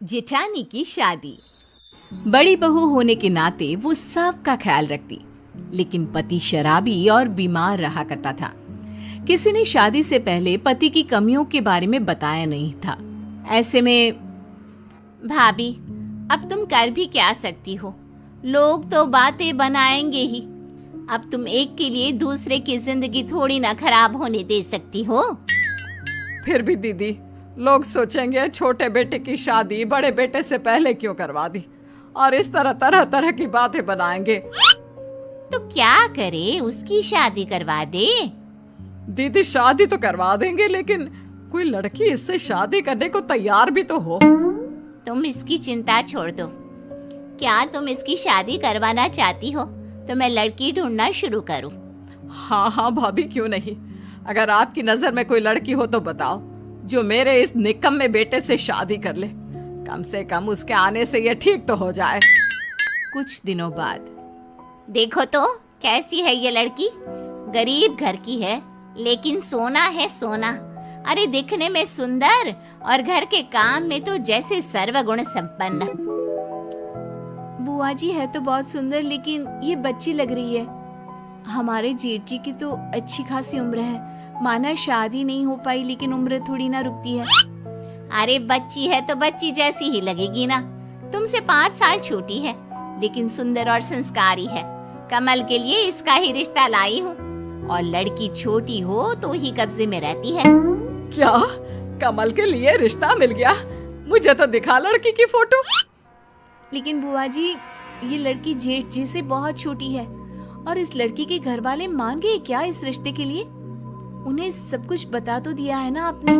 जेठानी की शादी। बड़ी बहू होने के नाते वो सबका ख्याल रखती, लेकिन पति शराबी और बीमार रहा करता था। किसी ने शादी से पहले पति की कमियों के बारे में बताया नहीं था। ऐसे में भाभी, अब तुम कर भी क्या सकती हो, लोग तो बातें बनाएंगे ही। अब तुम एक के लिए दूसरे की जिंदगी थोड़ी ना खराब होने दे सकती हो। फिर भी दीदी, लोग सोचेंगे छोटे बेटे की शादी बड़े बेटे से पहले क्यों करवा दी, और इस तरह तरह तरह की बातें बनाएंगे। तो क्या करे, उसकी शादी करवा दे। दीदी शादी तो करवा देंगे, लेकिन कोई लड़की इससे शादी करने को तैयार भी तो हो। तुम इसकी चिंता छोड़ दो। क्या तुम इसकी शादी करवाना चाहती हो तो मैं लड़की ढूंढना शुरू करूं? हाँ हाँ भाभी, क्यों नहीं। अगर आपकी नजर में कोई लड़की हो तो बताओ, जो मेरे इस निकम्मे बेटे से शादी कर ले। कम से कम उसके आने से ये ठीक तो हो जाए। कुछ दिनों बाद, देखो तो कैसी है ये लड़की। गरीब घर की है, लेकिन सोना है सोना। अरे दिखने में सुंदर और घर के काम में तो जैसे सर्वगुण संपन्न। बुआ जी, है तो बहुत सुंदर, लेकिन ये बच्ची लग रही है। हमारे जेठ जी की तो अच्छी खासी उम्र है। माना शादी नहीं हो पाई, लेकिन उम्र थोड़ी ना रुकती है। अरे बच्ची है तो बच्ची जैसी ही लगेगी ना। तुमसे 5 साल छोटी है, लेकिन सुंदर और संस्कारी है। कमल के लिए इसका ही रिश्ता लाई हूँ, और लड़की छोटी हो तो ही कब्जे में रहती है। क्या कमल के लिए रिश्ता मिल गया? मुझे तो दिखा लड़की की फोटो। लेकिन बुआ जी, ये लड़की जेठ जी से बहुत छोटी है, और इस लड़की के घर वाले मान गए क्या इस रिश्ते के लिए? उन्हें सब कुछ बता तो दिया है ना आपने?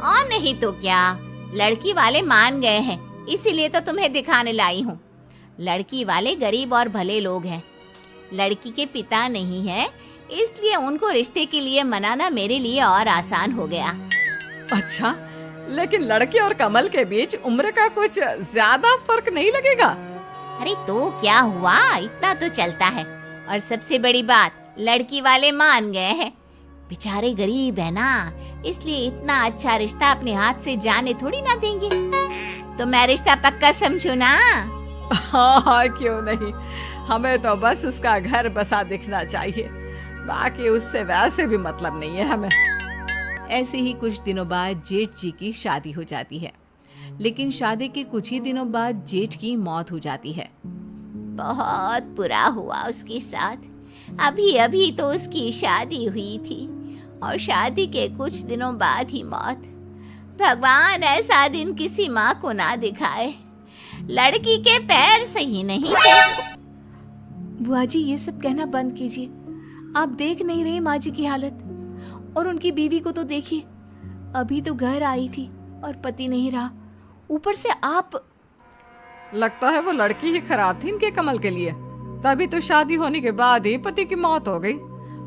और नहीं तो क्या, लड़की वाले मान गए हैं, इसीलिए तो तुम्हें दिखाने लाई हूँ। लड़की वाले गरीब और भले लोग हैं। लड़की के पिता नहीं है, इसलिए उनको रिश्ते के लिए मनाना मेरे लिए और आसान हो गया। अच्छा, लेकिन लड़के और कमल के बीच उम्र का कुछ ज्यादा फर्क नहीं लगेगा? अरे तो क्या हुआ, इतना तो चलता है। और सबसे बड़ी बात, लड़की वाले मान गए हैं। बेचारे गरीब है ना, इसलिए इतना अच्छा रिश्ता अपने हाथ से जाने थोड़ी ना देंगे। तो मैं रिश्ता पक्का समझू ना? हाँ हाँ, क्यों नहीं। हमें तो बस उसका घर बसा दिखना चाहिए, बाकी उससे वैसे भी मतलब नहीं है हमें। ऐसे ही कुछ दिनों बाद जेठ जी की शादी हो जाती है, लेकिन शादी के कुछ ही दिनों बाद जेठ की मौत हो जाती है। बहुत बुरा हुआ उसके साथ। अभी अभी तो उसकी शादी हुई थी, और शादी के कुछ दिनों बाद ही मौत। भगवान ऐसा दिन किसी माँ को ना दिखाए। लड़की के पैर सही नहीं थे। बुआ जी, ये सब कहना बंद कीजिए। आप देख नहीं रहे माँ जी की हालत, और उनकी बीवी को तो देखिए। अभी तो घर आई थी और पति नहीं रहा, ऊपर से आप। लगता है वो लड़की ही खराब थी इनके कमल के लिए, तभी तो शादी होने के बाद ही पति की मौत हो गई।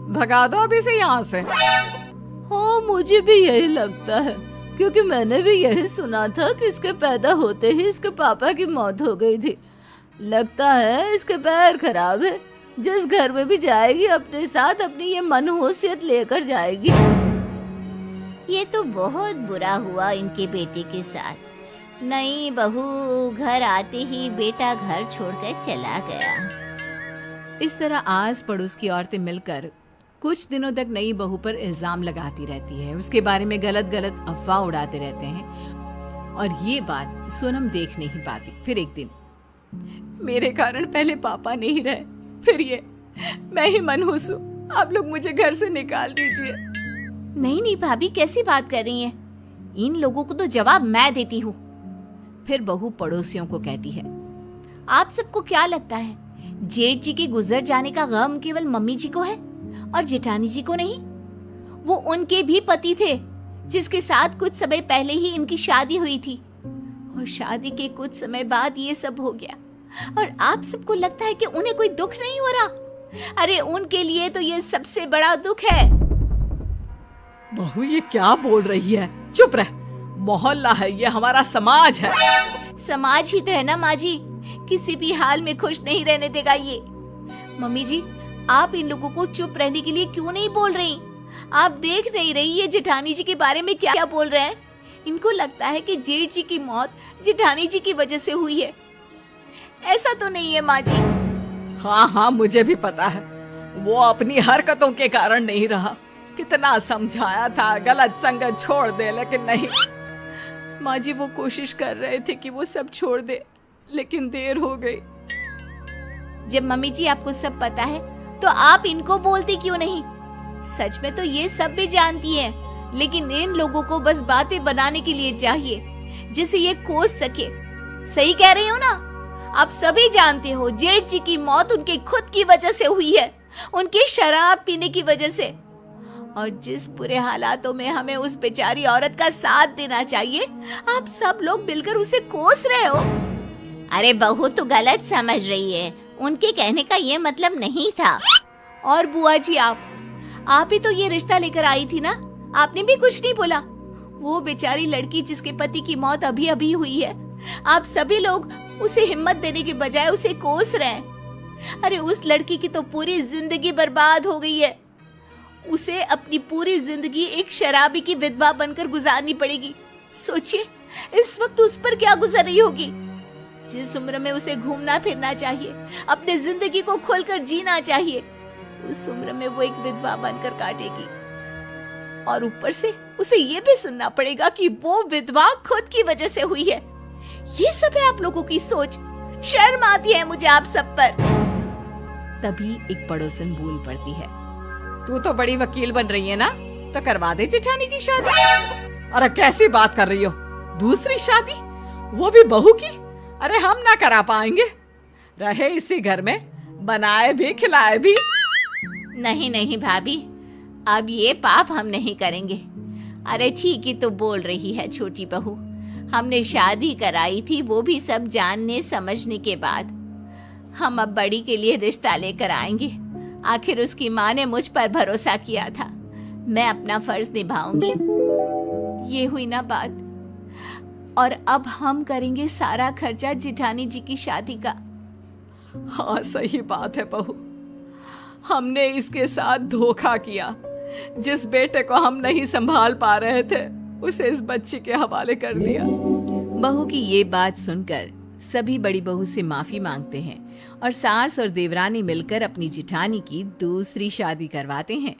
भगा दो अभी से यहाँ से। हाँ, मुझे भी यही लगता है, क्योंकि मैंने भी यही सुना था कि इसके पैदा होते ही इसके पापा की मौत हो गई थी। लगता है इसके पैर खराब है। जिस घर में भी जाएगी अपने साथ अपनी ये मनहूसियत लेकर जाएगी। ये तो बहुत बुरा हुआ इनके बेटे के साथ। नई बहू घर आते ही बेटा घर छोड़कर चला गया। इस तरह आस पड़ोस की औरतें मिलकर कुछ दिनों तक नई बहू पर इल्जाम लगाती रहती है, उसके बारे में गलत गलत अफवाह उड़ाते रहते हैं, और ये बात सोनम देख नहीं पाती। फिर एक दिन, मेरे कारण पहले पापा नहीं रहे, फिर ये मैं ही मनहूस हूँ। आप लोग मुझे घर से निकाल दीजिए। नहीं नहीं भाभी, कैसी बात कर रही हैं? इन लोगों को तो जवाब मैं देती हूँ। फिर बहू पड़ोसियों को कहती है, आप सबको क्या लगता है जेठ जी के गुजर जाने का गम केवल मम्मी जी को है और जेठानी जी को नहीं? वो उनके भी पति थे, जिसके साथ कुछ समय पहले ही इनकी शादी हुई थी, और शादी के कुछ समय बाद ये सब हो गया। और आप सबको लगता है कि उन्हें कोई दुख नहीं हो रहा? अरे उनके लिए तो ये सबसे बड़ा दुख है। बहू, ये क्या बोल रही है? चुप रह। मोहल्ला है ये, हमारा समाज है। समाज ही तो है ना माँ जी, किसी भी हाल में खुश नहीं रहने देगा ये। मम्मी जी, आप इन लोगों को चुप रहने के लिए क्यों नहीं बोल रही? आप देख नहीं रही ये जेठानी जी के बारे में क्या क्या बोल रहे हैं? इनको लगता है कि जेठ जी की मौत जेठानी जी की वजह से हुई है। ऐसा तो नहीं है माँ जी। हाँ हाँ, मुझे भी पता है, वो अपनी हरकतों के कारण नहीं रहा। कितना समझाया था गलत संगत छोड़ दे, लेकिन नहीं। माँ जी वो कोशिश कर रहे थे कि वो सब छोड़ दे, लेकिन देर हो गई। जब मम्मी जी आपको सब पता है तो आप इनको बोलती क्यों नहीं? सच में तो ये सब भी जानती हैं, लेकिन इन लोगों को बस बातें बनाने के लिए चाहिए जिसे ये कोस सके। सही कह रही हूँ ना? आप सभी जानते हो जेठ जी की मौत उनके खुद की वजह से हुई है, उनके शराब पीने की वजह से। और जिस बुरे हालातों में हमें उस बेचारी औरत का साथ देना चाहिए, आप सब लोग मिलकर उसे कोस रहे हो। अरे बहू तो गलत समझ रही है, उनके कहने का ये मतलब नहीं था। और बुआ जी आप ही तो ये रिश्ता लेकर आई थी ना, आपने भी कुछ नहीं बोला। वो बेचारी लड़की जिसके पति की मौत अभी अभी हुई है, आप सभी लोग उसे हिम्मत देने के बजाय उसे कोस रहे हैं। अरे उस लड़की की तो पूरी जिंदगी बर्बाद हो गई है। उसे अपनी पूरी जिंदगी एक शराबी की विधवा बनकर गुजारनी पड़ेगी। सोचिए इस वक्त उस पर क्या गुजर रही होगी। जिस उम्र में उसे घूमना फिरना चाहिए, अपने जिंदगी को खोलकर जीना चाहिए, उस उम्र में वो एक विधवा बनकर काटेगी। और ऊपर से उसे ये भी सुनना पड़ेगा कि वो विधवा खुद की वजह से हुई है। ये सब है आप लोगों की सोच। शर्म आती है मुझे आप सब पर। तभी एक पड़ोसन बोल पड़ती है, तू तो बड़ी वकील बन रही है ना, तो करवा दे जेठानी की शादी। अरे कैसी बात कर रही हो, दूसरी शादी, वो भी बहू की? अरे हम ना करा पाएंगे, रहे इसी घर में, बनाए भी खिलाए भी। नहीं नहीं भाभी, अब ये पाप हम नहीं करेंगे। अरे ठीक ही तो बोल रही है छोटी बहू, हमने शादी कराई थी वो भी सब जानने समझने के बाद। हम अब बड़ी के लिए रिश्ता लेकर आएंगे। आखिर उसकी माँ ने मुझ पर भरोसा किया था, मैं अपना फर्ज निभाऊंगी। ये हुई ना बात। और अब हम करेंगे सारा खर्चा जेठानी जी की शादी का। हाँ सही बात है बहू, हमने इसके साथ धोखा किया। जिस बेटे को हम नहीं संभाल पा रहे थे, उसे इस बच्ची के हवाले कर दिया। बहू की ये बात सुनकर सभी बड़ी बहू से माफी मांगते हैं और सास और देवरानी मिलकर अपनी जेठानी की दूसरी शादी करवाते हैं।